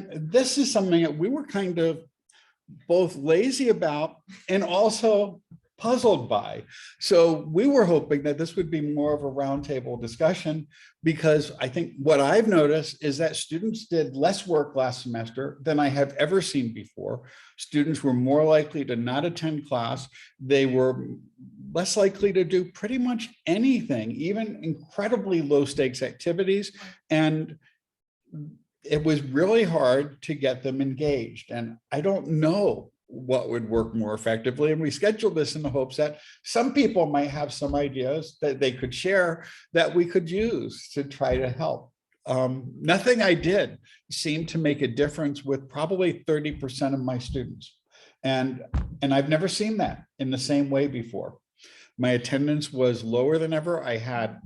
And this is something that we were kind of both lazy about and also puzzled by. So we were hoping that this would be more of a roundtable discussion, because I think what I've noticed is that students did less work last semester than I have ever seen before. Students were more likely to not attend class. They were less likely to do pretty much anything, even incredibly low stakes activities. And it was really hard to get them engaged. And I don't know what would work more effectively. And we scheduled this in the hopes that some people might have some ideas that they could share that we could use to try to help. Nothing I did seemed to make a difference with probably 30% of my students. And I've never seen that in the same way before. My attendance was lower than ever. I had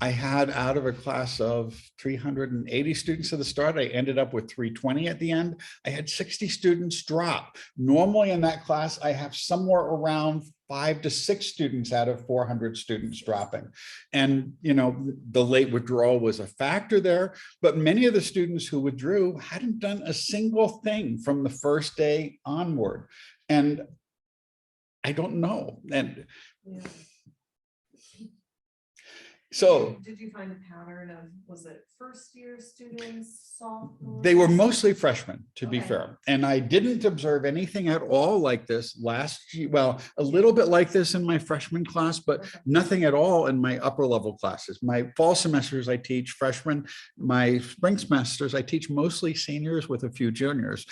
out of a class of 380 students at the start, I ended up with 320 at the end. I had 60 students drop. Normally in that class, I have somewhere around 5 to 6 students out of 400 students dropping. And, you know, the late withdrawal was a factor there, but many of the students who withdrew hadn't done a single thing from the first day onward. And I don't know. And yeah. So did you find a pattern of, was it first year students, sophomores? they were mostly freshmen, to be Okay. fair. And I didn't observe anything at all like this last year. Well, a little bit like this in my freshman class, but Okay. nothing at all in my upper level classes. My fall semesters, I teach freshmen. My spring semesters, I teach mostly seniors with a few juniors.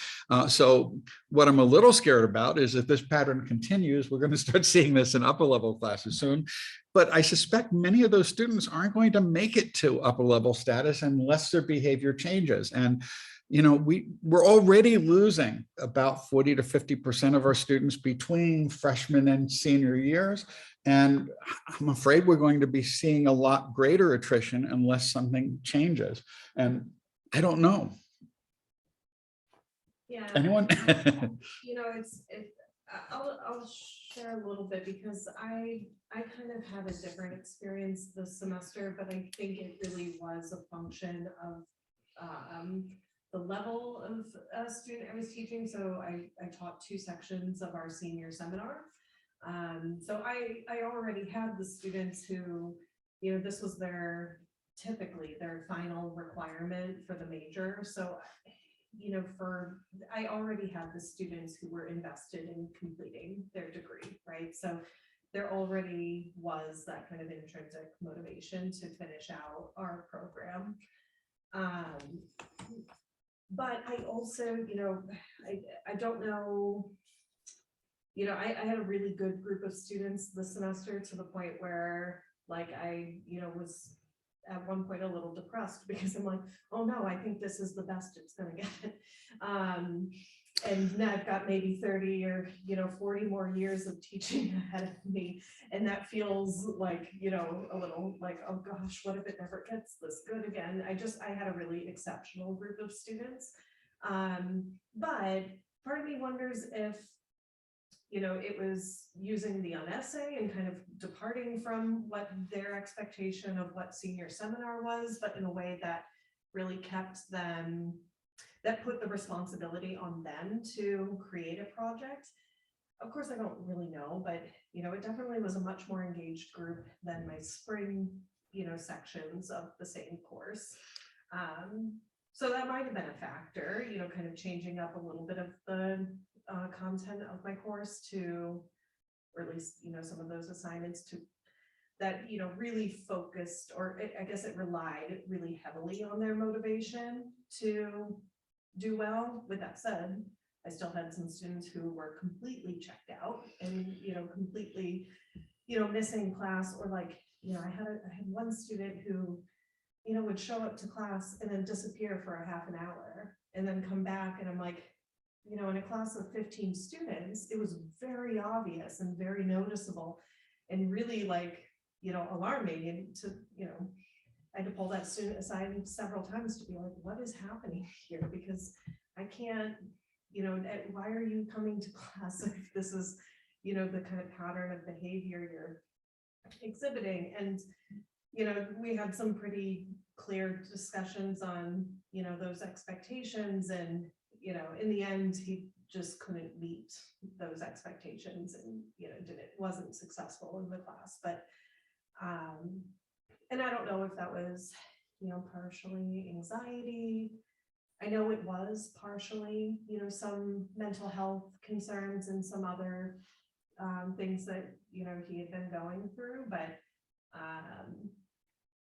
So what I'm a little scared about is if this pattern continues, we're going to start seeing this in upper level classes soon. But I suspect many of those students aren't going to make it to upper level status unless their behavior changes. And, you know, we're already losing about 40 to 50% of our students between freshman and senior years. And I'm afraid we're going to be seeing a lot greater attrition unless something changes. And I don't know. Yeah. Anyone? You know, I'll share a little bit because I kind of had a different experience this semester, but I think it really was a function of the level of student I was teaching. So I taught 2 sections of our senior seminar. So I already had the students who, you know, this was typically their final requirement for the major. So you know, I already had the students who were invested in completing their degree, right? So there already was that kind of intrinsic motivation to finish out our program. But I also, you know, I don't know, you know, I had a really good group of students this semester to the point where like I, you know, was at one point a little depressed because I'm like, oh no, I think this is the best it's going to get. And now I've got maybe 30 or, you know, 40 more years of teaching ahead of me. And that feels like, you know, a little like, oh gosh, what if it never gets this good again? I had a really exceptional group of students. But part of me wonders if, you know, it was using the essay and kind of departing from what their expectation of what senior seminar was, but in a way that really kept them, that put the responsibility on them to create a project. Of course, I don't really know, but, you know, it definitely was a much more engaged group than my spring, you know, sections of the same course. So that might have been a factor, you know, kind of changing up a little bit of the content of my course to, or at least, you know, some of those assignments to that, you know, really focused, or I guess it relied really heavily on their motivation to do well. With that said, I still had some students who were completely checked out and, you know, completely, you know, missing class, or like, you know, I had one student who, you know, would show up to class and then disappear for a half an hour and then come back. And I'm like, you know, in a class of 15 students, it was very obvious and very noticeable and really like, you know, alarming. And to, you know, I had to pull that student aside several times to be like, what is happening here? Because I can't, you know, why are you coming to class if this is, you know, the kind of pattern of behavior you're exhibiting? And, you know, we had some pretty clear discussions on, you know, those expectations, and, you know, in the end, he just couldn't meet those expectations, and, you know, wasn't successful in the class. But and I don't know if that was, you know, partially anxiety. I know it was partially, you know, some mental health concerns and some other things that, you know, he had been going through. But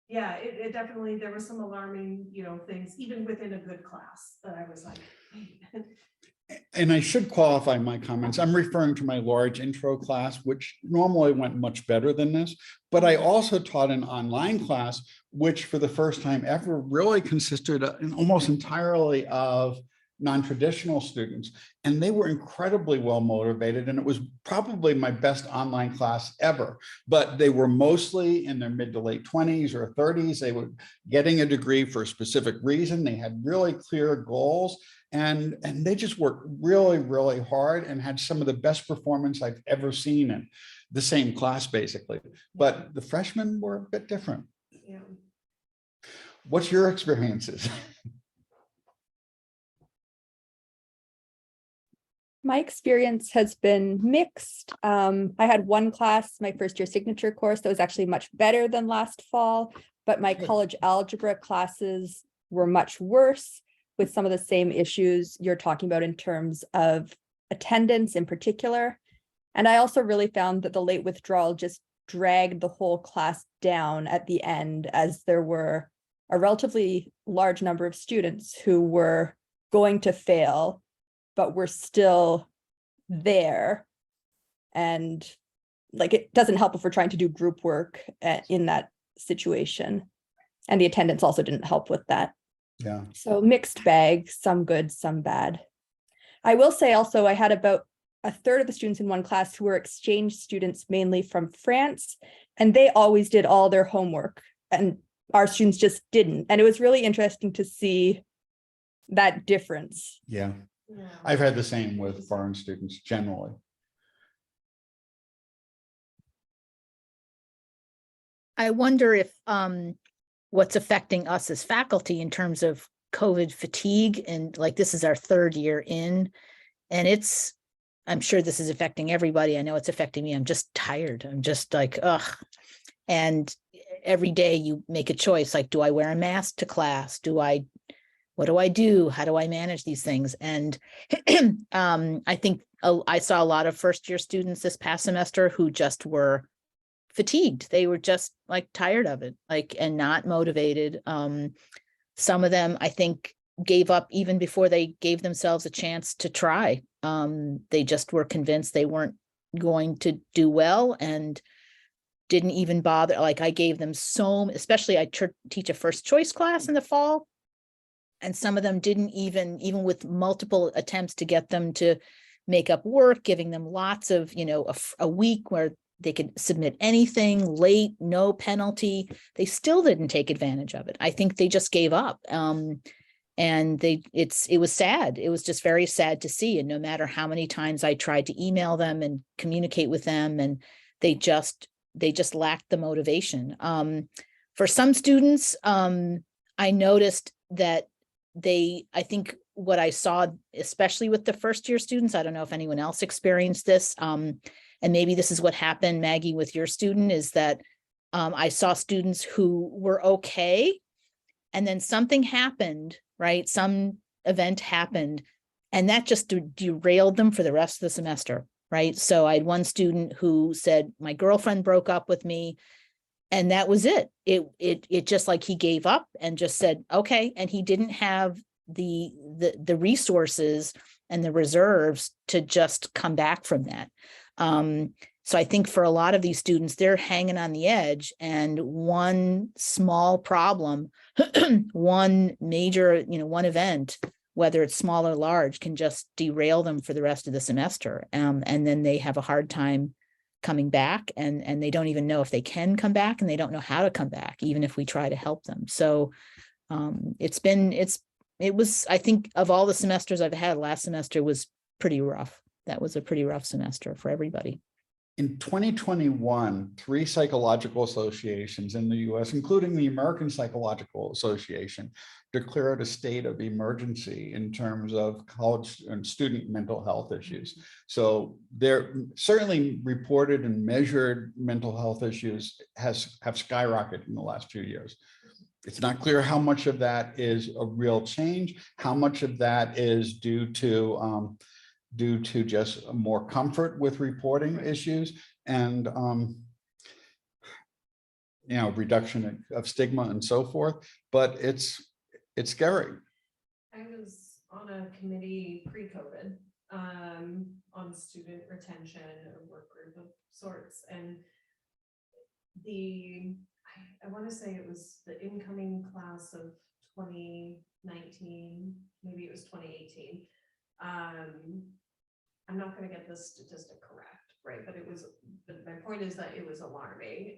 yeah, it definitely, there were some alarming, you know, things even within a good class that I was like, wait. And I should qualify my comments. I'm referring to my large intro class, which normally went much better than this. But I also taught an online class, which for the first time ever really consisted almost entirely of non-traditional students. And they were incredibly well motivated. And it was probably my best online class ever. But they were mostly in their mid to late 20s or 30s. They were getting a degree for a specific reason. They had really clear goals. And they just worked really, really hard and had some of the best performance I've ever seen in the same class, basically. But the freshmen were a bit different. Yeah. What's your experiences? My experience has been mixed. I had one class, my first year signature course, that was actually much better than last fall, but my college algebra classes were much worse, with some of the same issues you're talking about in terms of attendance in particular. And I also really found that the late withdrawal just dragged the whole class down at the end, as there were a relatively large number of students who were going to fail, but were still there. And like, it doesn't help if we're trying to do group work in that situation. And the attendance also didn't help with that. Yeah. So mixed bag, some good, some bad. I will say also, I had about a third of the students in one class who were exchange students, mainly from France, and they always did all their homework, and our students just didn't. And it was really interesting to see that difference. Yeah. Yeah. I've had the same with foreign students generally. I wonder if what's affecting us as faculty in terms of COVID fatigue, and like, this is our third year in, and I'm sure this is affecting everybody. I know it's affecting me. I'm just tired. I'm just like, ugh. And every day you make a choice, like, do I wear a mask to class? What do I do? How do I manage these things? And I think I saw a lot of first year students this past semester who just were fatigued. They were just like tired of it, like, and not motivated. Some of them, I think, gave up even before they gave themselves a chance to try. They just were convinced they weren't going to do well and didn't even bother. Like, I gave them especially I teach a first choice class in the fall. And some of them didn't even with multiple attempts to get them to make up work, giving them lots of, you know, a week where they could submit anything late, no penalty. They still didn't take advantage of it. I think they just gave up. And it was sad. It was just very sad to see. And no matter how many times I tried to email them and communicate with them, and they just lacked the motivation. For some students, I noticed that I think what I saw, especially with the first year students, I don't know if anyone else experienced this, and maybe this is what happened, Maggie, with your student, is that I saw students who were okay, and then something happened, right? Some event happened, and that just derailed them for the rest of the semester, right? So I had one student who said, my girlfriend broke up with me, and that was it. It just, like, he gave up and just said, okay. And he didn't have the resources and the reserves to just come back from that. So I think for a lot of these students, they're hanging on the edge, and one small problem, one major, one event, whether it's small or large, can just derail them for the rest of the semester. And then they have a hard time coming back, and they don't even know if they can come back, and they don't know how to come back, even if we try to help them. So it was, I think, of all the semesters I've had, last semester was pretty rough. That was a pretty rough semester for everybody. in 2021, 3 psychological associations in the US, including the American Psychological Association, declared a state of emergency in terms of college and student mental health issues. So they're certainly reported and measured mental health issues have skyrocketed in the last few years. It's not clear how much of that is a real change, how much of that is due to just more comfort with reporting issues and reduction of stigma and so forth. But it's scary. I was on a committee pre-COVID on student retention, a work group of sorts, and I want to say it was the incoming class of 2019, maybe it was 2018. I'm not going to get this statistic correct, right? But my point is that it was alarming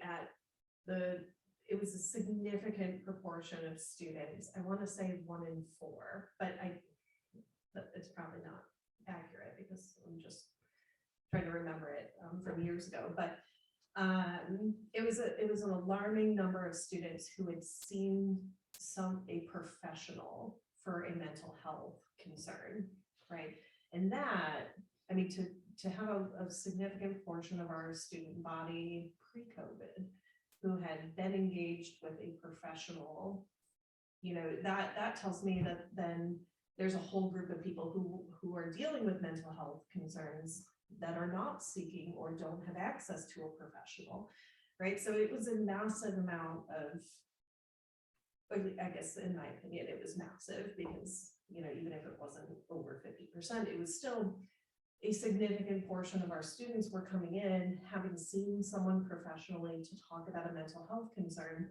it was a significant proportion of students. I want to say 1 in 4, but it's probably not accurate because I'm just trying to remember it from years ago. But it was an alarming number of students who had seen a professional for a mental health concern, right? And that, I mean, to have a significant portion of our student body pre-COVID who had been engaged with a professional, that tells me that then there's a whole group of people who are dealing with mental health concerns that are not seeking or don't have access to a professional, right? So it was a massive amount of, I guess in my opinion, it was massive because, even if it wasn't over 50%, it was still a significant portion of our students were coming in, having seen someone professionally to talk about a mental health concern.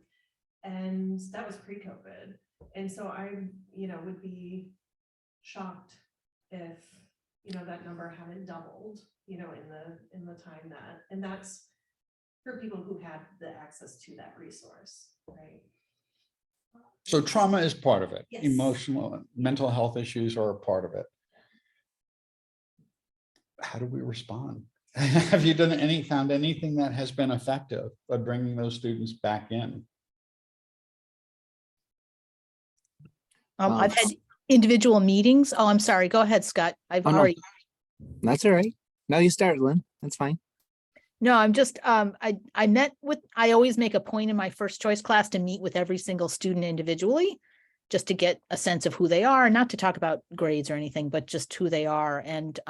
And that was pre-COVID. And so I, would be shocked if, that number hadn't doubled, in the time and that's for people who had the access to that resource, right? So trauma is part of it. Yes. Emotional and mental health issues are a part of it. How do we respond? Have you found anything that has been effective at bringing those students back in? I've had individual meetings. Oh, I'm sorry. Go ahead, Scott. No. That's all right. Now you start, Lynn. That's fine. No, I'm just, I always make a point in my first choice class to meet with every single student individually, just to get a sense of who they are, not to talk about grades or anything, but just who they are. And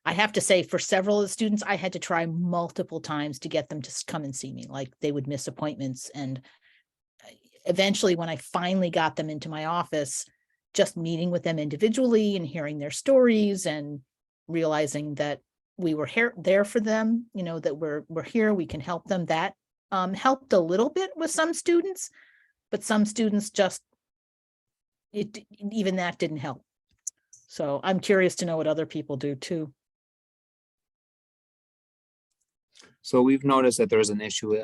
I have to say, for several of the students, I had to try multiple times to get them to come and see me. Like they would miss appointments. And eventually, when I finally got them into my office, just meeting with them individually and hearing their stories and realizing that we were there for them, that we're here, we can help them. That helped a little bit with some students, but some students even that didn't help. So I'm curious to know what other people do too. So we've noticed that there's an issue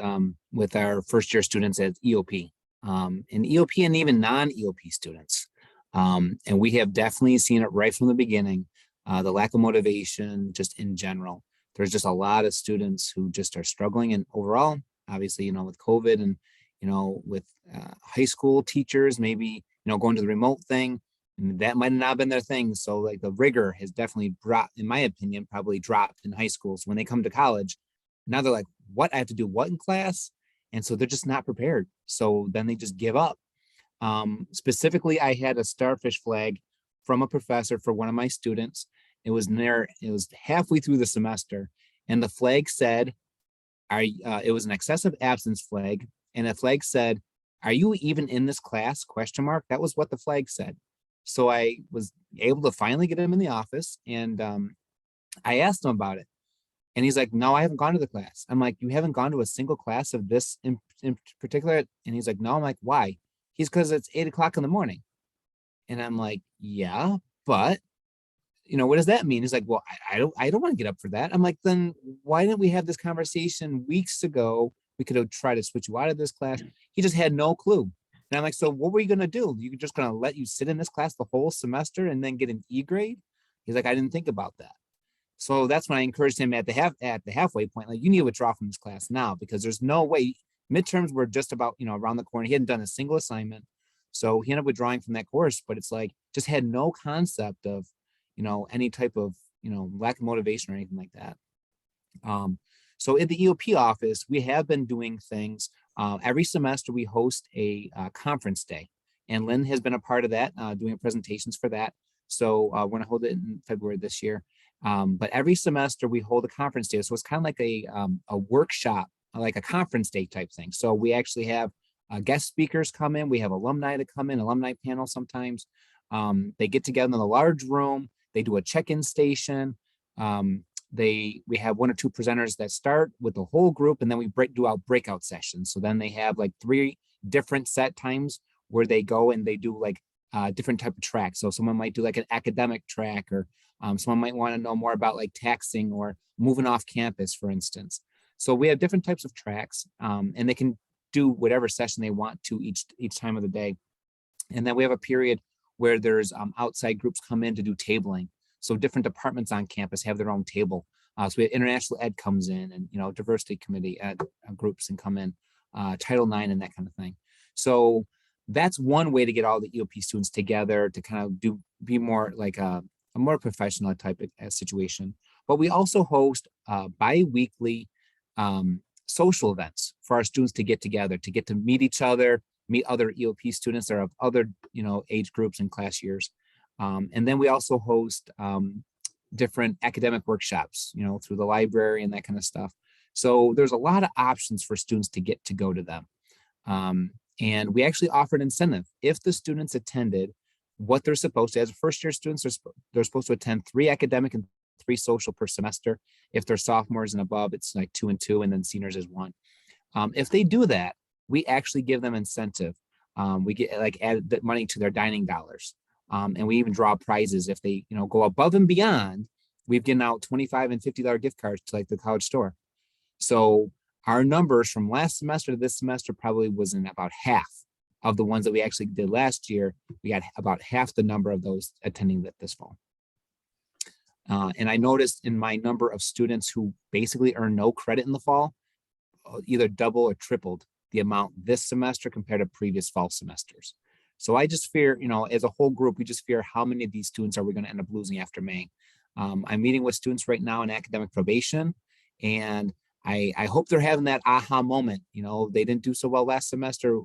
with our first year students at EOP, and EOP and even non-EOP students. And we have definitely seen it right from the beginning, the lack of motivation just in general. There's just a lot of students who just are struggling, and overall, obviously, with COVID and, with high school teachers, maybe, going to the remote thing, and that might have not been their thing. So like the rigor has definitely dropped, in my opinion, probably dropped in high schools. When they come to college, now they're like, what? I have to do what in class? And so they're just not prepared. So then they just give up. Specifically, I had a starfish flag from a professor for one of my students. It was halfway through the semester, and the flag said, it was an excessive absence flag. And the flag said, "Are you even in this class?" ? That was what the flag said. So I was able to finally get him in the office, and I asked him about it. And he's like, "No, I haven't gone to the class." I'm like, "You haven't gone to a single class of this in particular?" And he's like, "No." I'm like, "Why?" He's because it's 8 o'clock in the morning. And I'm like, "Yeah, but what does that mean?" He's like, "Well, I don't want to get up for that." I'm like, "Then why didn't we have this conversation weeks ago? We could have tried to switch you out of this class." He just had no clue. And I'm like, "So what were you going to do? You're just going to let you sit in this class the whole semester and then get an E grade?" He's like, "I didn't think about that." So that's when I encouraged him at the halfway point, like, you need to withdraw from this class now, because there's no way. Midterms were just about, around the corner. He hadn't done a single assignment. So he ended up withdrawing from that course, but it's like, just had no concept of, any type of, lack of motivation or anything like that. So at the EOP office, we have been doing things. Every semester we host a conference day, and Lynn has been a part of that, doing presentations for that. So we're going to hold it in February this year. But every semester we hold a conference day. So it's kind of like a workshop, like a conference day type thing. So we actually have guest speakers come in. We have alumni that come in, alumni panel sometimes. They get together in a large room. They do a check-in station. We have 1 or 2 presenters that start with the whole group, and then we do out breakout sessions. So then they have like 3 different set times where they go and they do like different type of tracks. So someone might do like an academic track, or someone might want to know more about like taxing or moving off campus, for instance. So we have different types of tracks, and they can do whatever session they want to each time of the day. And then we have a period where there's outside groups come in to do tabling. So different departments on campus have their own table. So we have international ed comes in, and diversity committee ed groups and come in, Title IX and that kind of thing. So that's one way to get all the EOP students together to kind of be more like a more professional type of situation. But we also host bi-weekly social events for our students to get together, to get to meet each other, meet other EOP students that are of other age groups and class years. And then we also host different academic workshops, through the library and that kind of stuff. So there's a lot of options for students to get to go to them. And we actually offered incentive. If the students attended what they're supposed to, as first-year students, they're supposed to attend 3 academic and 3 social per semester. If they're sophomores and above, it's like 2 and 2, and then seniors is 1. If they do that, we actually give them incentive. We get like add the money to their dining dollars. And we even draw prizes if they, go above and beyond. We've given out $25 and $50 gift cards to like the college store. So our numbers from last semester to this semester probably was in about half of the ones that we actually did last year. We got about half the number of those attending that this fall. And I noticed in my number of students who basically earn no credit in the fall, either double or tripled the amount this semester compared to previous fall semesters. So I just fear, as a whole group, we just fear how many of these students are we going to end up losing after May. I'm meeting with students right now in academic probation, and I hope they're having that aha moment. They didn't do so well last semester.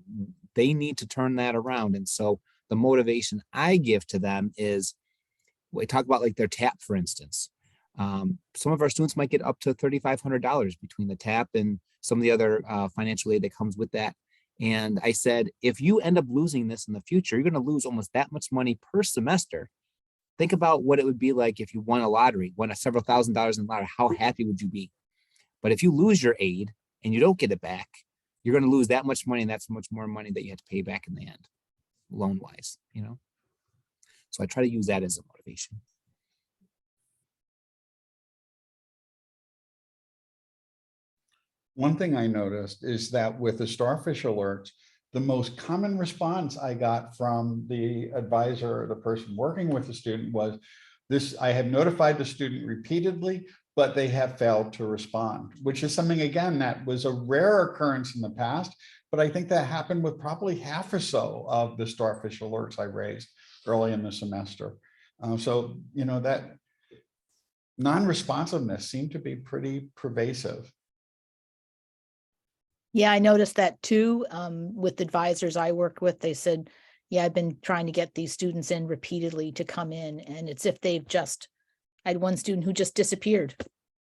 They need to turn that around. And so the motivation I give to them is, we talk about like their TAP, for instance. Some of our students might get up to $3,500 between the TAP and some of the other financial aid that comes with that. And I said, if you end up losing this in the future, you're going to lose almost that much money per semester. Think about what it would be like if you won a lottery, won several $1,000s in the lottery. How happy would you be? But if you lose your aid and you don't get it back, you're going to lose that much money, and that's much more money that you have to pay back in the end, loan-wise, So I try to use that as a motivation. One thing I noticed is that with the starfish alerts, the most common response I got from the advisor or the person working with the student was this: I have notified the student repeatedly, but they have failed to respond, which is something, again, that was a rare occurrence in the past. But I think that happened with probably half or so of the starfish alerts I raised early in the semester. So, that non-responsiveness seemed to be pretty pervasive. Yeah, I noticed that too. With advisors I work with, they said, yeah, I've been trying to get these students in repeatedly to come in. And it's if they've I had one student who just disappeared.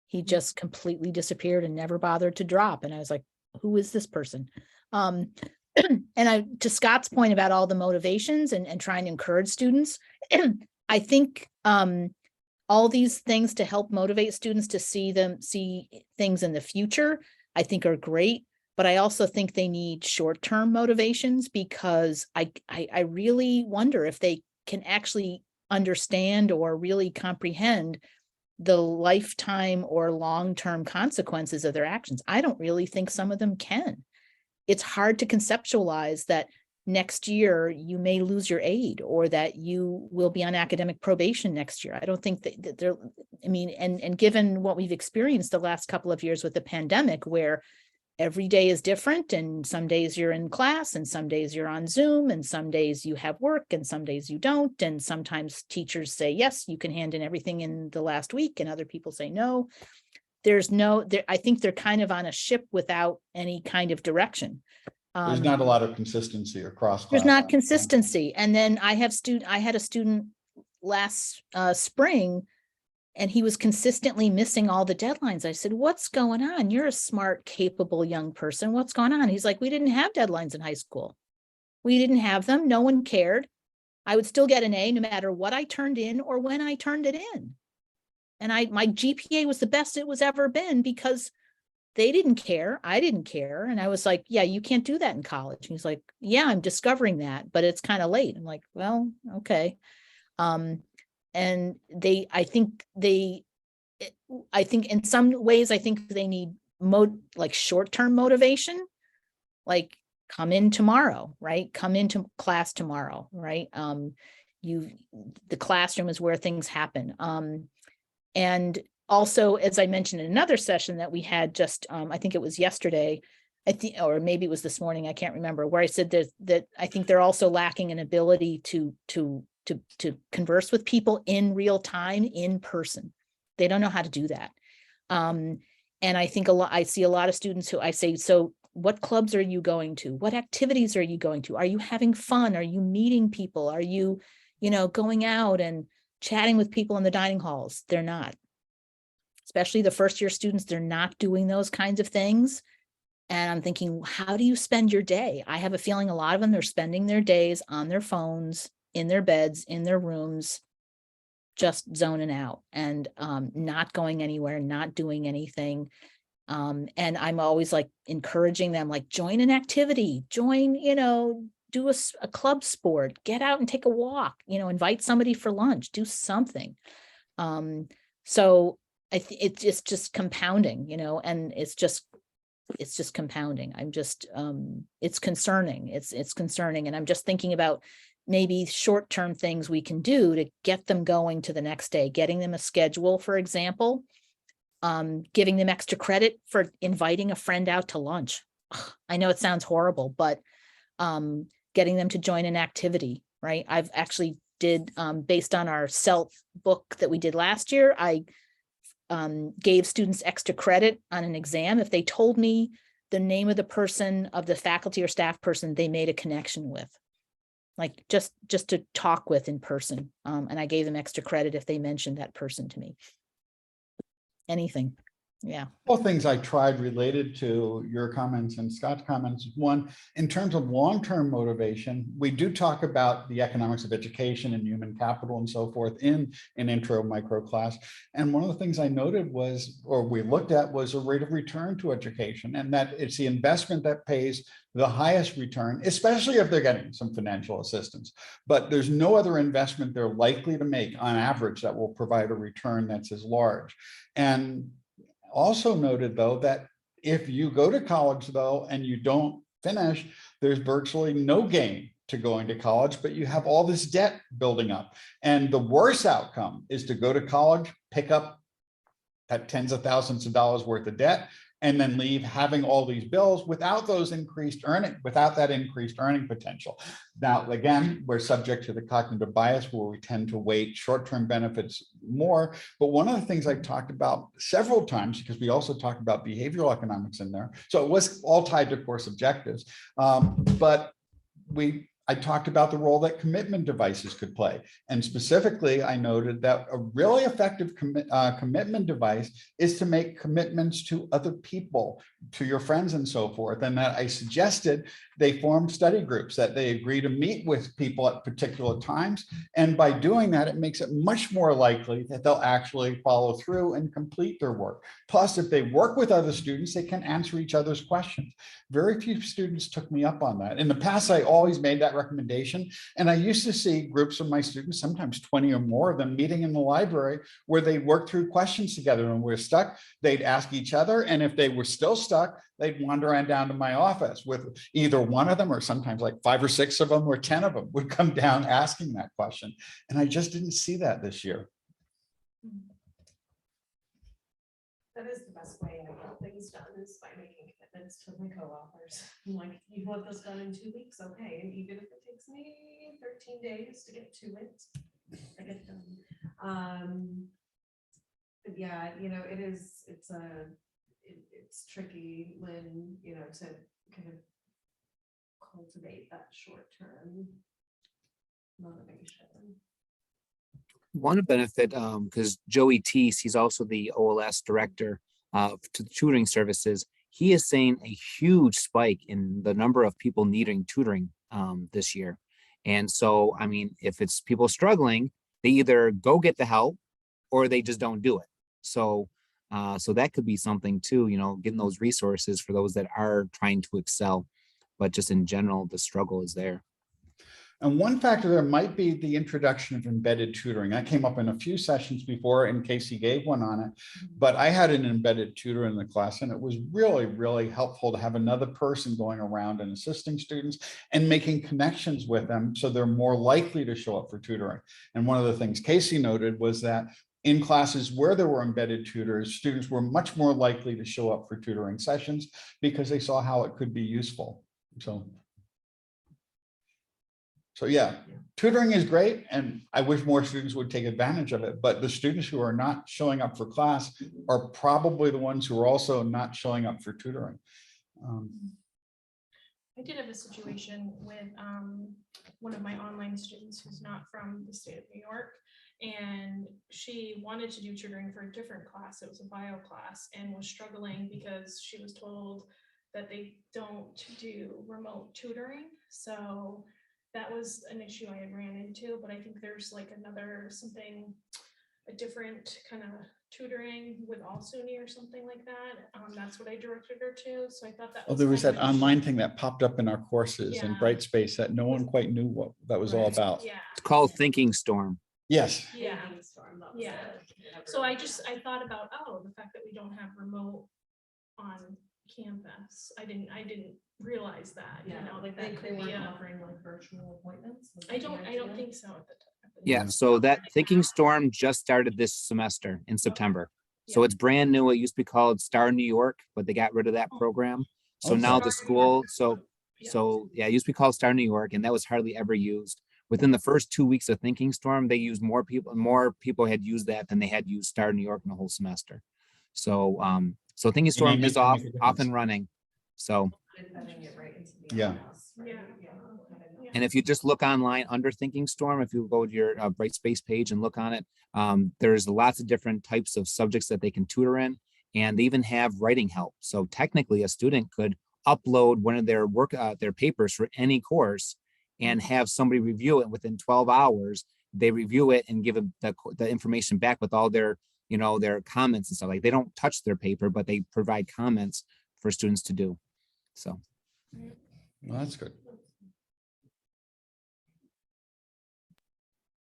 He just completely disappeared and never bothered to drop. And I was like, who is this person? And to Scott's point about all the motivations and trying to encourage students, I think all these things to help motivate students to see things in the future, I think are great. But I also think they need short-term motivations, because I really wonder if they can actually understand or really comprehend the lifetime or long-term consequences of their actions. I don't really think some of them can. It's hard to conceptualize that next year you may lose your aid, or that you will be on academic probation next year. I don't think that I mean, and given what we've experienced the last couple of years with the pandemic, where every day is different, and some days you're in class and some days you're on Zoom, and some days you have work and some days you don't, and sometimes teachers say, yes, you can hand in everything in the last week, and other people say no. I think they're kind of on a ship without any kind of direction. There's not a lot of consistency across. There's class. not consistency. And then I had a student last spring, and he was consistently missing all the deadlines. I said, what's going on? You're a smart, capable young person. What's going on? He's like, we didn't have deadlines in high school. We didn't have them. No one cared. I would still get an A no matter what I turned in or when I turned it in. And my GPA was the best it was ever been because they didn't care. I didn't care. And I was like, yeah, you can't do that in college. And he's like, yeah, I'm discovering that, but it's kind of late. I'm like, well, okay. And I think in some ways, I think they need like short-term motivation, like come in tomorrow, right? Come into class tomorrow, right? The classroom is where things happen. And also, as I mentioned in another session that we had just, I think it was yesterday, I think, or maybe it was this morning, I can't remember, where I said that I think they're also lacking an ability to converse with people in real time, in person. They don't know how to do that. And I think I see a lot of students who I say, so what clubs are you going to? What activities are you going to? Are you having fun? Are you meeting people? Are you, going out and chatting with people in the dining halls? They're not. Especially the first year students, they're not doing those kinds of things. And I'm thinking, how do you spend your day? I have a feeling a lot of them, they're spending their days on their phones, in their beds, in their rooms, just zoning out and not going anywhere, not doing anything. And I'm always like encouraging them, like join an activity, join, do a club sport, get out and take a walk, invite somebody for lunch, do something. So it's just compounding, and it's just compounding. It's concerning. It's concerning. And I'm just thinking about maybe short-term things we can do to get them going to the next day, getting them a schedule, for example, giving them extra credit for inviting a friend out to lunch. I know it sounds horrible, but getting them to join an activity, right? I've actually did, based on our CELT book that we did last year, I gave students extra credit on an exam if they told me the name of the person, of the faculty or staff person they made a connection with, like just to talk with in person. And I gave them extra credit if they mentioned that person to me. Anything. Yeah. Well, things I tried related to your comments and Scott's comments. One, in terms of long-term motivation, we do talk about the economics of education and human capital and so forth in an intro micro class. And one of the things I noted was, or we looked at, was a rate of return to education, and that it's the investment that pays the highest return, especially if they're getting some financial assistance. But there's no other investment they're likely to make on average that will provide a return that's as large. And also noted, though, that if you go to college, though, and you don't finish, there's virtually no gain to going to college, but you have all this debt building up. And the worst outcome is to go to college, pick up that tens of thousands of dollars worth of debt, and then leave having all these bills without that increased earning potential. Now, again, we're subject to the cognitive bias where we tend to weight short-term benefits more. But one of the things I've talked about several times, because we also talked about behavioral economics in there, so it was all tied to course objectives, but I talked about the role that commitment devices could play. And specifically, I noted that a really effective commitment device is to make commitments to other people, to your friends and so forth. And that I suggested they form study groups, that they agree to meet with people at particular times. And by doing that, it makes it much more likely that they'll actually follow through and complete their work. Plus, if they work with other students, they can answer each other's questions. Very few students took me up on that. In the past, I always made that recommendation. And I used to see groups of my students, sometimes 20 or more of them, meeting in the library where they worked through questions together, and we're stuck. They'd ask each other. And if they were still stuck, they'd wander on down to my office with either one of them, or sometimes like 5 or 6 of them or 10 of them would come down asking that question. And I just didn't see that this year. best way I get things done is by making commitments to my co-authors. I'm like, you want this done in 2 weeks? Okay, and even if it takes me 13 days to get to it, I get it done. But yeah, it's tricky when, to kind of cultivate that short-term motivation. One benefit, because Joey Teese, he's also the OLS director to tutoring services. He is seeing a huge spike in the number of people needing tutoring this year. And so, I mean, if it's people struggling, they either go get the help or they just don't do it. So, so that could be something too, getting those resources for those that are trying to excel. But just in general, the struggle is there. And one factor there might be the introduction of embedded tutoring. I came up in a few sessions before, and Casey gave one on it, but I had an embedded tutor in the class, and it was really, really helpful to have another person going around and assisting students and making connections with them so they're more likely to show up for tutoring. And one of the things Casey noted was that in classes where there were embedded tutors, students were much more likely to show up for tutoring sessions because they saw how it could be useful. So yeah, tutoring is great, and I wish more students would take advantage of it, but the students who are not showing up for class are probably the ones who are also not showing up for tutoring. I did have a situation with one of my online students who's not from the state of New York, and she wanted to do tutoring for a different class. It was a bio class, and was struggling because she was told that they don't do remote tutoring. So that was an issue I had ran into, but I think there's like a different kind of tutoring with AllSUNY or something like that. That's what I directed her to. So I thought that was There was that kind of online thing that popped up in our courses in Yeah. Brightspace that no one quite knew what that was all Right. about. Yeah, It's called Thinking Storm. Yes. yeah. Storm, that was Yeah. it. So I thought about, the fact that we don't have remote on campus. I didn't realize that, like They that could be weren't a, offering like virtual appointments. Was I that the don't idea? think so at the time. Yeah, so that Thinking Storm just started this semester in September. So Yeah. it's brand new. It used to be called Star New York, but they got rid of that Oh. program. So Okay. now the Star New school, York. it used to be called Star New York, and that was hardly ever used. Within the first 2 weeks of Thinking Storm, they used more people had used that than they had used Star New York in the whole semester. So so Thinking Storm make- is they off make a and difference. running. So Embedding it right into the Yeah. LMS, right? Yeah. Yeah. and if you just look online under Thinking Storm, if you go to your Brightspace page and look on it, there's lots of different types of subjects that they can tutor in, and they even have writing help. So technically, a student could upload one of their their papers for any course and have somebody review it within 12 hours. They review it and give them the information back with all their, their comments and stuff. Like, they don't touch their paper, but they provide comments for students to do. So. Well, that's good.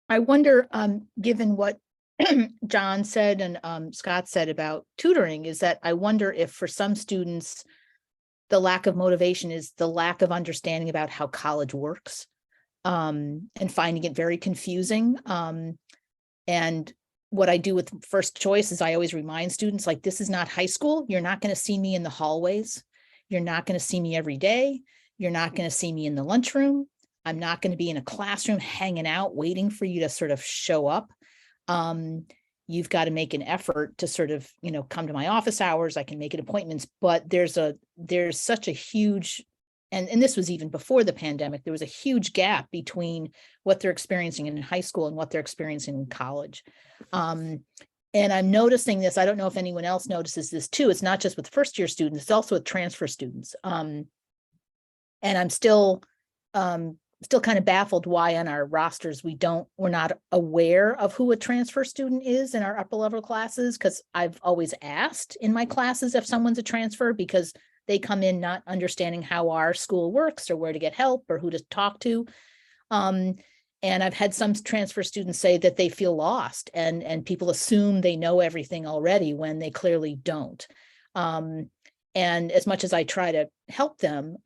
I wonder, given what John said and Scott said about tutoring, is that I wonder if for some students, the lack of motivation is the lack of understanding about how college works, and finding it very confusing. And what I do with First Choice is I always remind students, like, this is not high school. You're not going to see me in the hallways. You're not going to see me every day. You're not going to see me in the lunchroom. I'm not going to be in a classroom hanging out, waiting for you to sort of show up. You've got to make an effort to sort of, come to my office hours. I can make it appointments, but there's such a huge, and this was even before the pandemic, there was a huge gap between what they're experiencing in high school and what they're experiencing in college. And I'm noticing this, I don't know if anyone else notices this too. It's not just with first year students, it's also with transfer students. And I'm still kind of baffled why on our rosters we're not aware of who a transfer student is in our upper level classes, because I've always asked in my classes if someone's a transfer, because they come in not understanding how our school works or where to get help or who to talk to. And I've had some transfer students say that they feel lost and people assume they know everything already when they clearly don't. And as much as I try to help them,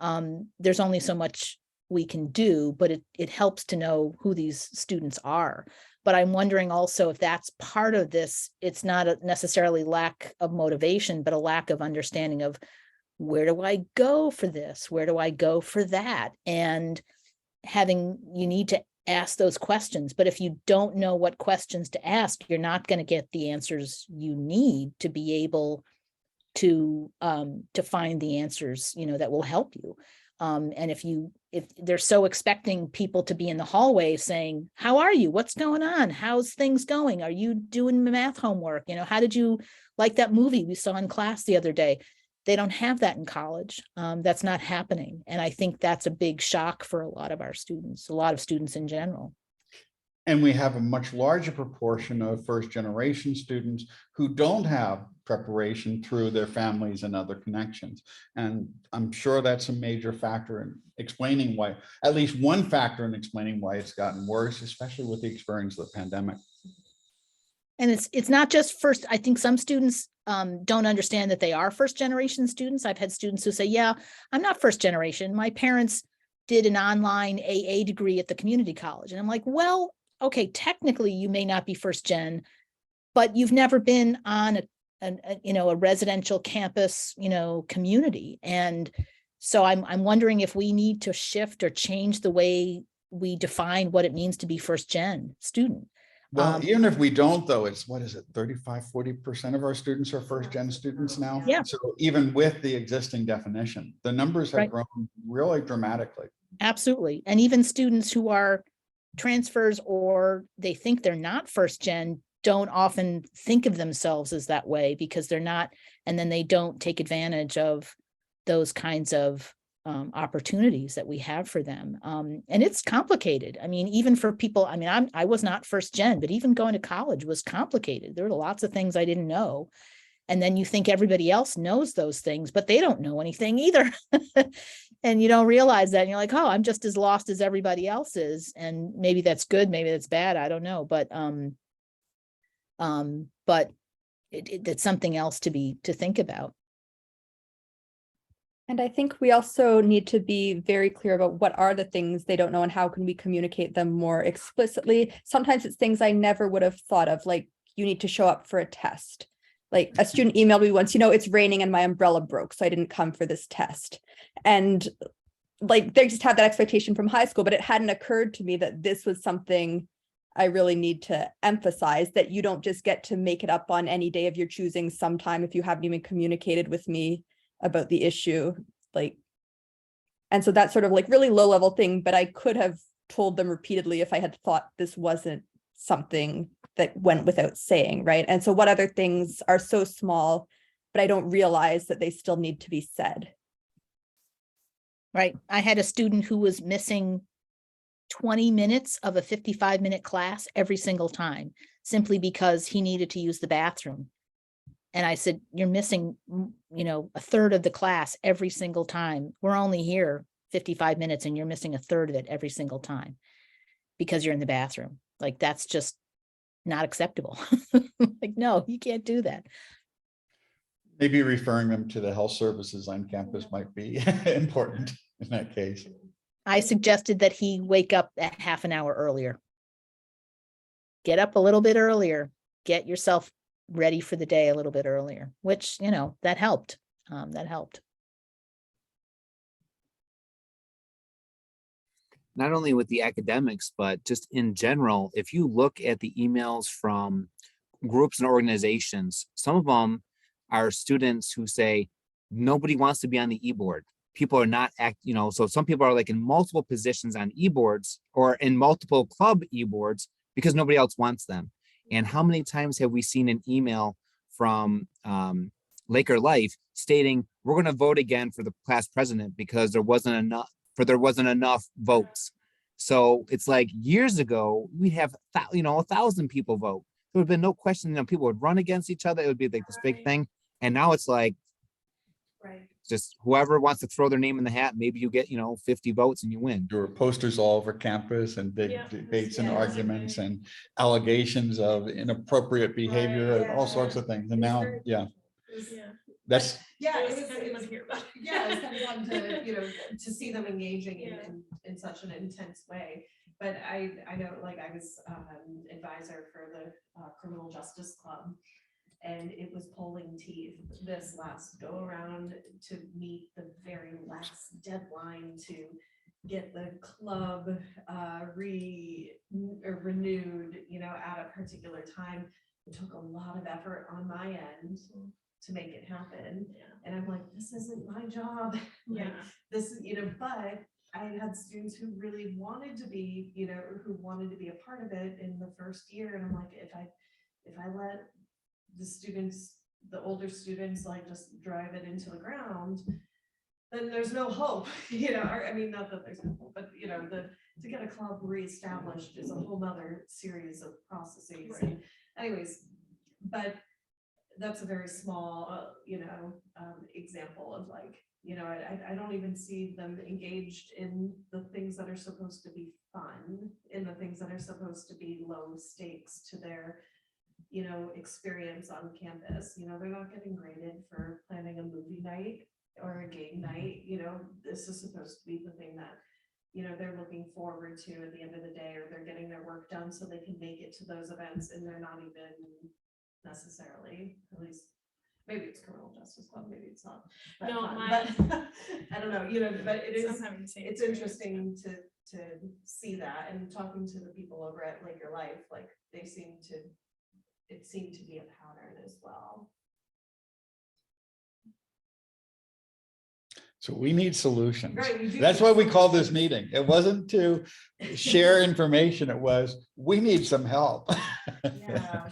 there's only so much we can do, but it helps to know who these students are. But I'm wondering also if that's part of this, it's not necessarily lack of motivation, but a lack of understanding of where do I go for this? Where do I go for that? And you need to ask those questions. But if you don't know what questions to ask, you're not going to get the answers you need to be able to find the answers, that will help you. And if they're so expecting people to be in the hallway saying, how are you? What's going on? How's things going? Are you doing math homework? How did you like that movie we saw in class the other day? They don't have that in college. That's not happening. And I think that's a big shock for a lot of our students, a lot of students in general. And we have a much larger proportion of first generation students who don't have preparation through their families and other connections. And I'm sure that's a major factor in explaining why, at least one factor in explaining why it's gotten worse, especially with the experience of the pandemic. And it's not just first, I think some students don't understand that they are first generation students. I've had students who say, yeah, I'm not first generation. My parents did an online AA degree at the community college. And I'm like, well, okay, technically you may not be first gen, but you've never been on a residential campus, community. And so I'm wondering if we need to shift or change the way we define what it means to be first gen student. Well, even if we don't, though, it's, what is it, 35–40% of our students are first gen students now? Yeah. So even with the existing definition, the numbers have Right. grown really dramatically. Absolutely. And even students who are transfers or they think they're not first gen don't often think of themselves as that way because they're not, and then they don't take advantage of those kinds of opportunities that we have for them. And it's complicated. I mean, even for people, I was not first gen, but even going to college was complicated. There were lots of things I didn't know. And then you think everybody else knows those things, but they don't know anything either. And you don't realize that. And you're like, oh, I'm just as lost as everybody else is. And maybe that's good. Maybe that's bad. I don't know. But it's something else to think about. And I think we also need to be very clear about what are the things they don't know and how can we communicate them more explicitly. Sometimes it's things I never would have thought of, like you need to show up for a test. Like a student emailed me once, it's raining and my umbrella broke, so I didn't come for this test. And like they just had that expectation from high school, but it hadn't occurred to me that this was something I really need to emphasize, that you don't just get to make it up on any day of your choosing sometime if you haven't even communicated with me about the issue. And so that's sort of like really low level thing, but I could have told them repeatedly if I had thought this wasn't something that went without saying, right? And so what other things are so small, but I don't realize that they still need to be said. Right. I had a student who was missing 20 minutes of a 55-minute class every single time, simply because he needed to use the bathroom. And I said, you're missing, a third of the class every single time. We're only here 55 minutes and you're missing a third of it every single time because you're in the bathroom. Like, that's just not acceptable. Like, no, you can't do that. Maybe referring them to the health services on campus might be important in that case. I suggested that he wake up at half an hour earlier. Get up a little bit earlier. Get yourself ready for the day a little bit earlier, which, that helped. That helped. Not only with the academics, but just in general, if you look at the emails from groups and organizations, some of them are students who say, nobody wants to be on the e-board. People are not so some people are like in multiple positions on e-boards or in multiple club e-boards because nobody else wants them. And how many times have we seen an email from Laker Life stating, we're going to vote again for the class president because there wasn't enough votes. So it's like years ago, we'd have 1,000 people vote. There would have been no question, people would run against each other. It would be like this big thing. And now it's like, just whoever wants to throw their name in the hat, maybe you get 50 votes and you win. There were posters all over campus and big debates and arguments and allegations of inappropriate behavior and all sorts of things. And now, that's It was kind of fun to, to see them engaging in such an intense way. but I know, like, I was advisor for the Criminal Justice Club, and it was pulling teeth this last go around to meet the very last deadline to get the club renewed, you know, at a particular time. It took a lot of effort on my end to make it happen. And I'm like, this isn't my job. Like, Yeah. this is, you know, but I had students who really wanted to be, you know, who wanted to be a part of it in the first year. And I'm like, if I let the students, the older students, like just drive it into the ground, then there's no hope, you know, or, I mean, not that there's no hope, but you know, to get a club reestablished is a whole nother series of processes. Right. And anyways, but that's a very small, you know, example of like, you know, I don't even see them engaged in the things that are supposed to be fun, in the things that are supposed to be low stakes to their, you know, experience on campus. You know, they're not getting graded for planning a movie night or a game night. You know, this is supposed to be the thing that, you know, they're looking forward to at the end of the day, or they're getting their work done so they can make it to those events, and they're not even necessarily, at least maybe it's Criminal Justice Club, maybe it's not. No, but I don't know, you know, but it is, I'm having the same it's experience, yeah. interesting to see that, and talking to the people over at Like Your Life, like they seem to, it seemed to be a pattern as well. So we need solutions. Right, you do That's need why we called this solutions. meeting. It wasn't to share information. It was, we need some help. Yeah.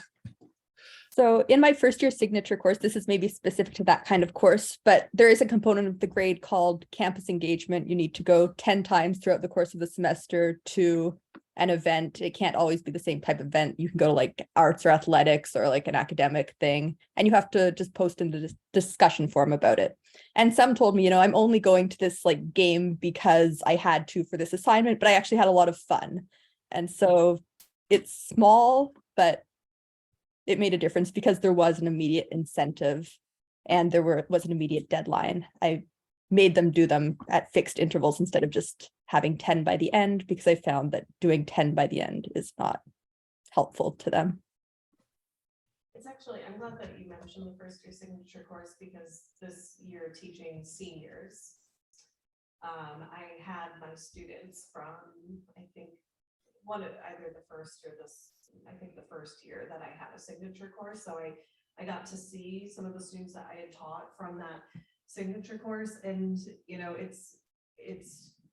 So in my first year signature course, this is maybe specific to that kind of course, but there is a component of the grade called campus engagement. You need to go 10 times throughout the course of the semester to an event. It can't always be the same type of event. You can go to like arts or athletics or like an academic thing, and you have to just post in the discussion forum about it. And some told me, you know, I'm only going to this like game because I had to for this assignment, but I actually had a lot of fun. And so it's small, but it made a difference because there was an immediate incentive and there was an immediate deadline. I made them do them at fixed intervals instead of just having 10 by the end, because I found that doing 10 by the end is not helpful to them. It's actually, I'm glad that you mentioned the first year signature course, because this year teaching seniors, I had my students from, I think, one of either the first or this, I think the first year that I had a signature course. So I got to see some of the students that I had taught from that signature course. And, you know, it's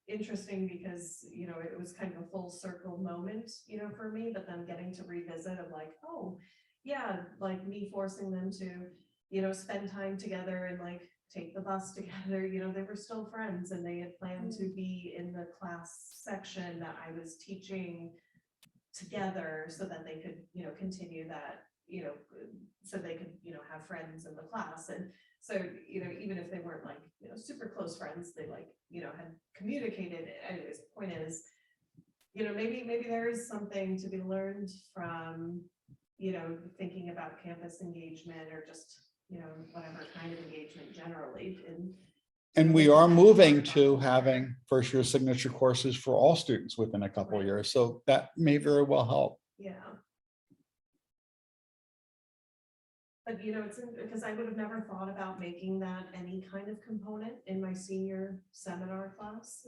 interesting because, you know, it was kind of a full circle moment, you know, for me, but then getting to revisit of like, oh yeah, like me forcing them to, you know, spend time together and like take the bus together, you know, they were still friends and they had planned to be in the class section that I was teaching together so that they could, you know, continue that, you know, so they could, you know, have friends in the class. And so, you know, even if they weren't like, you know, super close friends, they like, you know, had communicated. Anyways, the point is, you know, maybe there is something to be learned from, you know, thinking about campus engagement or just, you know, whatever kind of engagement generally. And we are moving to having first year signature courses for all students within a couple of Right. years. So that may very well help. Yeah. But you know, it's because I would have never thought about making that any kind of component in my senior seminar class.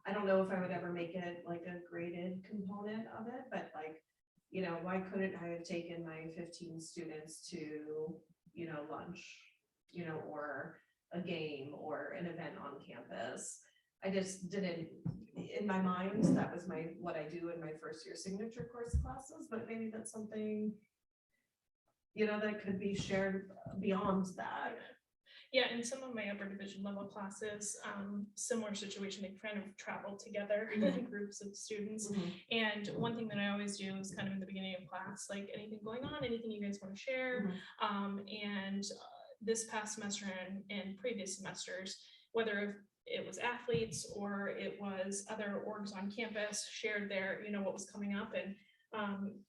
I don't know if I would ever make it like a graded component of it, but like, you know, why couldn't I have taken my 15 students to, you know, lunch, you know, or a game or an event on campus? I just didn't, in my mind, that was what I do in my first year signature course classes, but maybe that's something, you know, that could be shared beyond that. Yeah, in some of my upper division level classes, similar situation, they kind of travel together in groups of students. And one thing that I always do is kind of in the beginning of class, like anything going on, anything you guys want to share. And this past semester and previous semesters, whether it was athletes or it was other orgs on campus, shared their, you know, what was coming up. And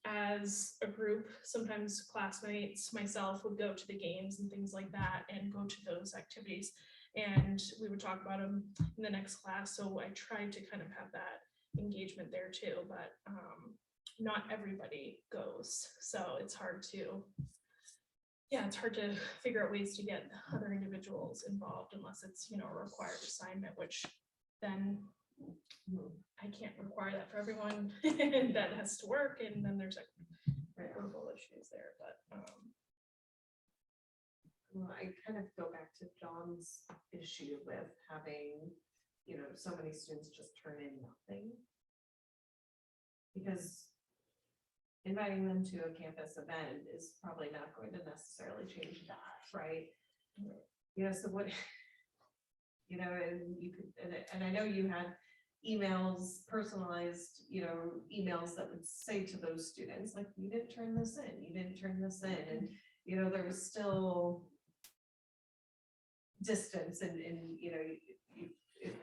as a group, sometimes classmates, myself, would go to the games and things like that and go to those activities, and we would talk about them in the next class. So I tried to kind of have that engagement there too, but not everybody goes. So it's hard to, yeah, it's hard to figure out ways to get other individuals involved unless it's, you know, a required assignment, which then I can't require that for everyone that has to work, and then there's equitable issues there, but Well, I kind of go back to John's issue with having, you know, so many students just turn in nothing. Because inviting them to a campus event is probably not going to necessarily change that, right? You know, so what, you know, and you could, and I know you had emails, personalized, you know, emails that would say to those students, like, you didn't turn this in, you didn't turn this in, and, you know, there was still distance and you know, it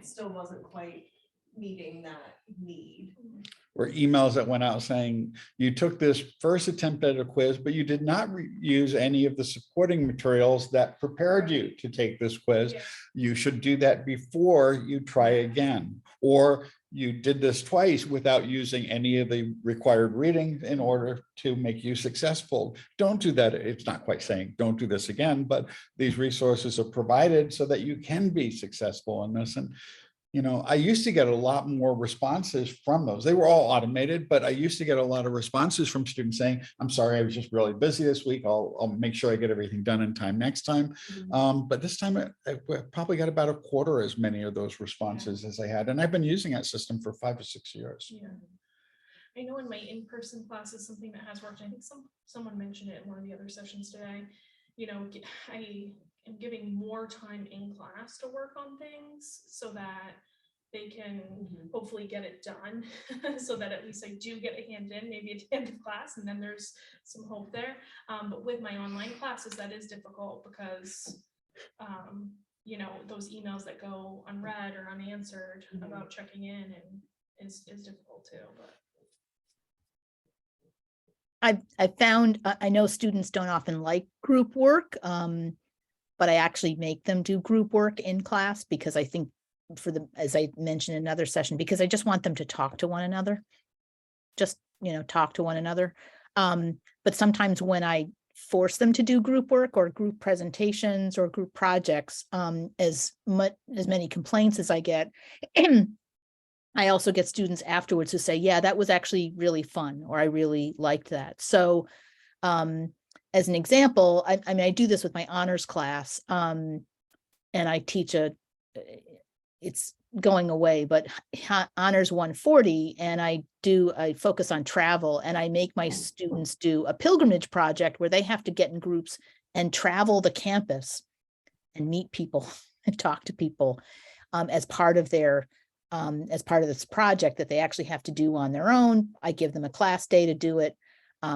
still wasn't quite meeting that need. Or emails that went out saying, you took this first attempt at a quiz, but you did not use any of the supporting materials that prepared you to take this quiz. yeah. You should do that before you try again. Or you did this twice without using any of the required reading in order to make you successful. Don't do that. It's not quite saying don't do this again, but these resources are provided so that you can be successful in this. And you know, I used to get a lot more responses from those. They were all automated, but I used to get a lot of responses from students saying, I'm sorry, I was just really busy this week. I'll make sure I get everything done in time next time. But this time I probably got about a quarter as many of those responses as I had. And I've been using that system for 5 or 6 years. Yeah. I know in my in-person classes, something that has worked, I think someone mentioned it in one of the other sessions today, you know, I am giving more time in class to work on things so that they can hopefully get it done so that at least I do get a hand in, maybe at the end of class, and then there's some hope there. But with my online classes, that is difficult because, you know, those emails that go unread or unanswered about checking in and is difficult too, but. I found, I know students don't often like group work, but I actually make them do group work in class because I think as I mentioned in another session, because I just want them to talk to one another. Just, you know, talk to one another. But sometimes when I force them to do group work or group presentations or group projects, as many complaints as I get, I also get students afterwards who say, yeah, that was actually really fun, or I really liked that. So as an example, I mean, I do this with my honors class, and I teach it's going away, but honors 140, and I focus on travel, and I make my students do a pilgrimage project where they have to get in groups and travel the campus and meet people and talk to people as part of this project that they actually have to do on their own. I give them a class day to do it,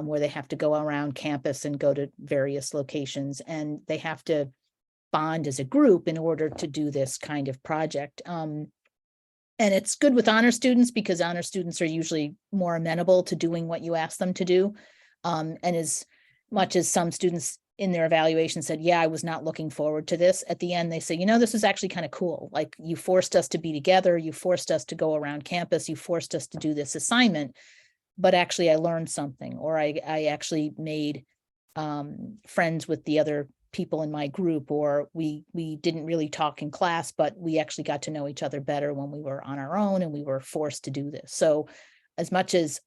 where they have to go around campus and go to various locations, and they have to bond as a group in order to do this kind of project. And it's good with honor students because honor students are usually more amenable to doing what you ask them to do. And as much as some students in their evaluation said, yeah, I was not looking forward to this, at the end they say, you know, this is actually kind of cool. Like, you forced us to be together, you forced us to go around campus, you forced us to do this assignment, but actually I learned something, or I actually made friends with the other people in my group, or we didn't really talk in class, but we actually got to know each other better when we were on our own and we were forced to do this. So as much as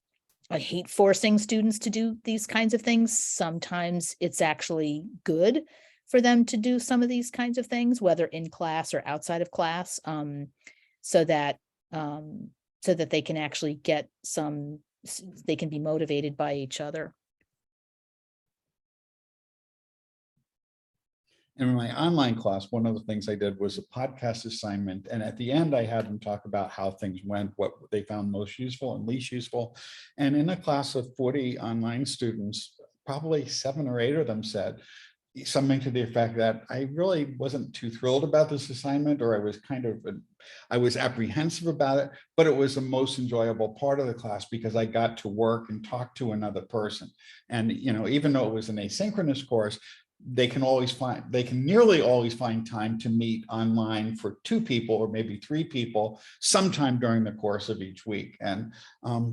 I hate forcing students to do these kinds of things, sometimes it's actually good for them to do some of these kinds of things, whether in class or outside of class, so that they can actually they can be motivated by each other. And in my online class, one of the things I did was a podcast assignment. And at the end, I had them talk about how things went, what they found most useful and least useful. And in a class of 40 online students, probably 7 or 8 of them said something to the effect that I really wasn't too thrilled about this assignment, or I was apprehensive about it, but it was the most enjoyable part of the class because I got to work and talk to another person. And, you know, even though it was an asynchronous course, they can nearly always find time to meet online for 2 people or maybe 3 people sometime during the course of each week. And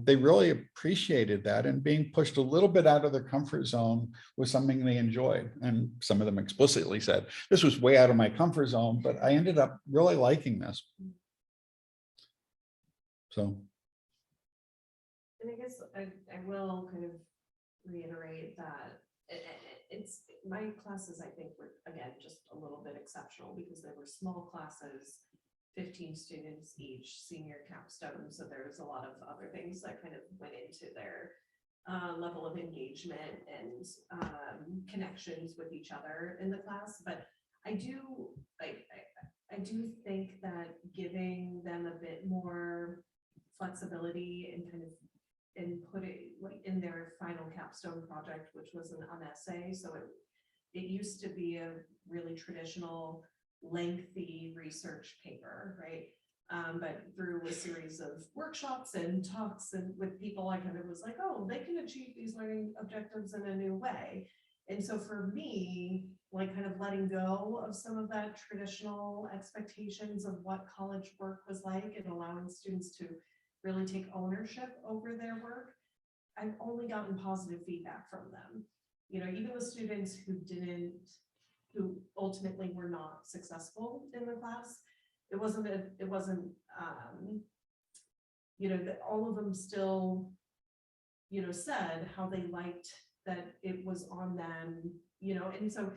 they really appreciated that, and being pushed a little bit out of their comfort zone was something they enjoyed. And some of them explicitly said, this was way out of my comfort zone, but I ended up really liking this. So. And I guess I will kind of reiterate that it's my classes, I think, were again just a little bit exceptional because they were small classes, 15 students each, senior capstone. So there's a lot of other things that kind of went into their level of engagement and connections with each other in the class. But I do think that giving them a bit more flexibility and kind of put it like in their final capstone project, which was an essay. So it used to be a really traditional lengthy research paper, right? But through a series of workshops and talks and with people, I kind of was like, oh, they can achieve these learning objectives in a new way. And so for me, like kind of letting go of some of that traditional expectations of what college work was like and allowing students to really take ownership over their work, I've only gotten positive feedback from them. You know, even the students who ultimately were not successful in the class, it wasn't, you know, that all of them still, you know, said how they liked that it was on them, you know, and so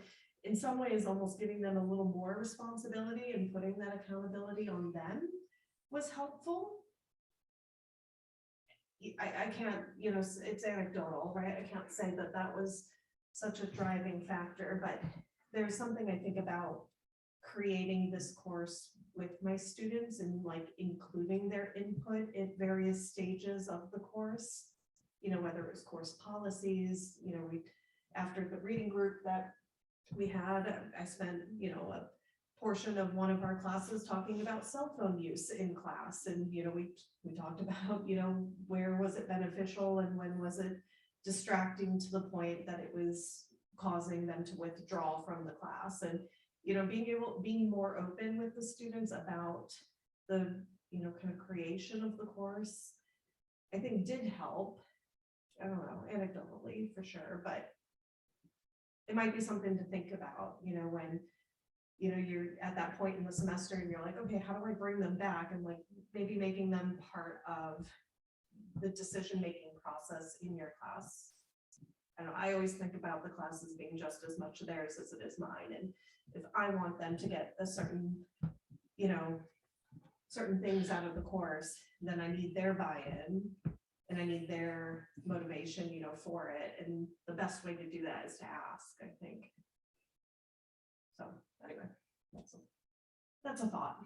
in some ways almost giving them a little more responsibility and putting that accountability on them was helpful. I can't, you know, it's anecdotal, right? I can't say that that was such a driving factor, but there's something I think about creating this course with my students and like including their input at various stages of the course, you know, whether it was course policies, you know, after the reading group that we had, I spent, you know, a portion of one of our classes talking about cell phone use in class. And, you know, we talked about, you know, where was it beneficial and when was it distracting to the point that it was causing them to withdraw from the class. And, you know, being more open with the students about the, you know, kind of creation of the course, I think did help. I don't know, anecdotally for sure, but it might be something to think about, you know, when, you know, you're at that point in the semester and you're like, okay, how do I bring them back? And like maybe making them part of the decision-making process in your class. I don't know, I always think about the classes being just as much theirs as it is mine. And if I want them to get a certain, you know, certain things out of the course, then I need their buy-in and I need their motivation, you know, for it. And the best way to do that is to ask, I think. So anyway, that's a thought.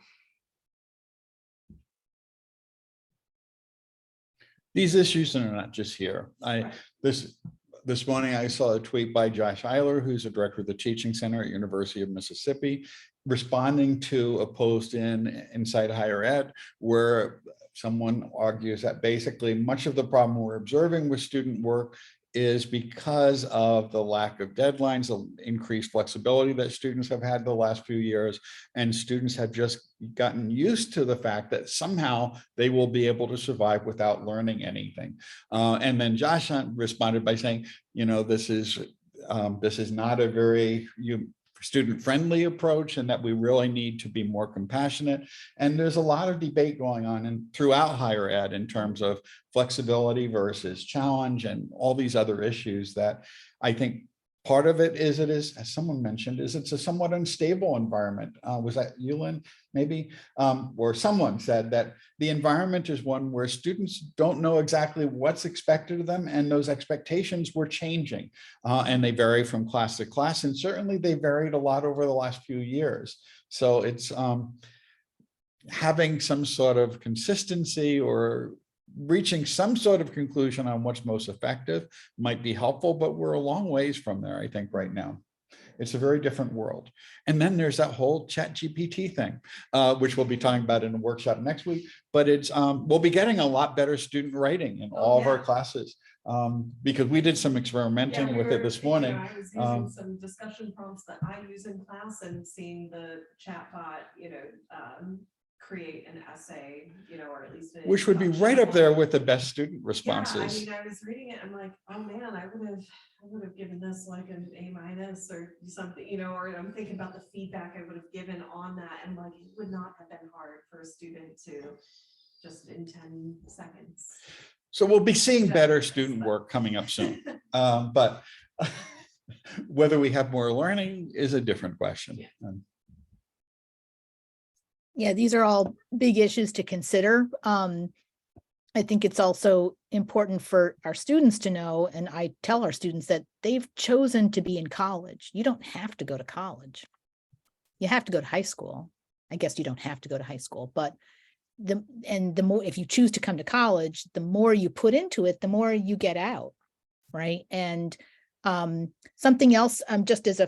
These issues are not just here. Right. This morning I saw a tweet by Josh Eiler, who's the director of the Teaching Center at University of Mississippi, responding to a post in Inside Higher Ed, where someone argues that basically much of the problem we're observing with student work is because of the lack of deadlines, the increased flexibility that students have had the last few years, and students have just gotten used to the fact that somehow they will be able to survive without learning anything. And then Josh responded by saying, you know, this is not a very student-friendly approach, and that we really need to be more compassionate. And there's a lot of debate going on and throughout higher ed in terms of flexibility versus challenge and all these other issues that I think part of it is, as someone mentioned, is it's a somewhat unstable environment. Was that you, Lynn, maybe? Or someone said that the environment is one where students don't know exactly what's expected of them, and those expectations were changing. And they vary from class to class, and certainly they varied a lot over the last few years. So it's having some sort of consistency or reaching some sort of conclusion on what's most effective might be helpful, but we're a long ways from there, I think, right now. It's a very different world. And then there's that whole ChatGPT thing, which we'll be talking about in a workshop next week, but it's we'll be getting a lot better student writing in all of our classes. Because we did some experimenting Yeah, we with it were- this you know, morning. I was using some discussion prompts that I use in class and seeing the chatbot, create an essay, or at least. an Which would be introduction right up on- there with the best student Yeah, I responses. mean, I was reading it, I'm like, oh man, I would have given this like an A- or something, or I'm thinking about the feedback I would have given on that, and like, it would not have been hard for a student to just in 10 seconds. So we'll be seeing Yeah. better student work coming up soon. But whether we have more learning is a different question. Yeah. Yeah, these are all big issues to consider. I think it's also important for our students to know, and I tell our students that they've chosen to be in college. You don't have to go to college. You have to go to high school. I guess you don't have to go to high school, but the more, if you choose to come to college, the more you put into it, the more you get out, right? And something else, just as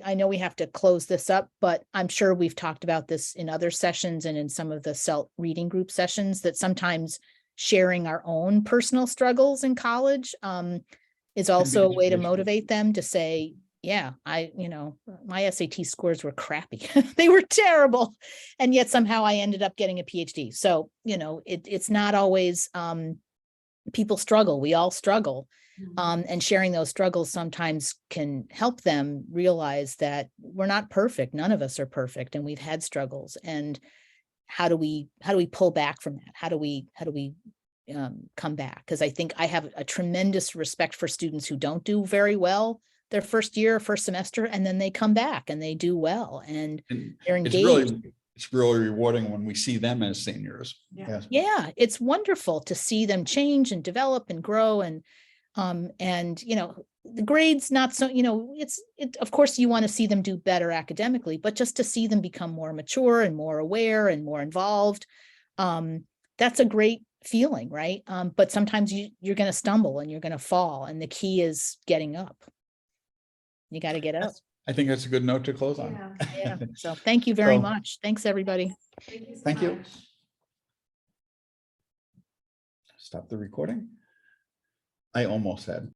I know we have to close this up, but I'm sure we've talked about this in other sessions and in some of the CELT reading group sessions, that sometimes sharing our own personal struggles in college is also a way to educational. motivate them to say, yeah, my SAT scores were crappy. They were terrible. And yet somehow I ended up getting a PhD. So, it's not always, people struggle. We all struggle. And sharing those struggles sometimes can help them realize that we're not perfect. None of us are perfect, and we've had struggles. And how do we pull back from that? How do we come back? Because I think I have a tremendous respect for students who don't do very well their first semester, and then they come back and they do well and And they're it's engaged. really rewarding when we see them as seniors. Yeah. Yes. Yeah, it's wonderful to see them change and develop and grow. And the grades, not so, of course you want to see them do better academically, but just to see them become more mature and more aware and more involved, that's a great feeling, right? But sometimes you're going to stumble and you're going to fall, and the key is getting up. You got to get up. I think that's a good note to close on. Yeah. Yeah. So thank you very So- much. Thanks, everybody. Thank you so Thank you. much. Stop the recording. I almost had.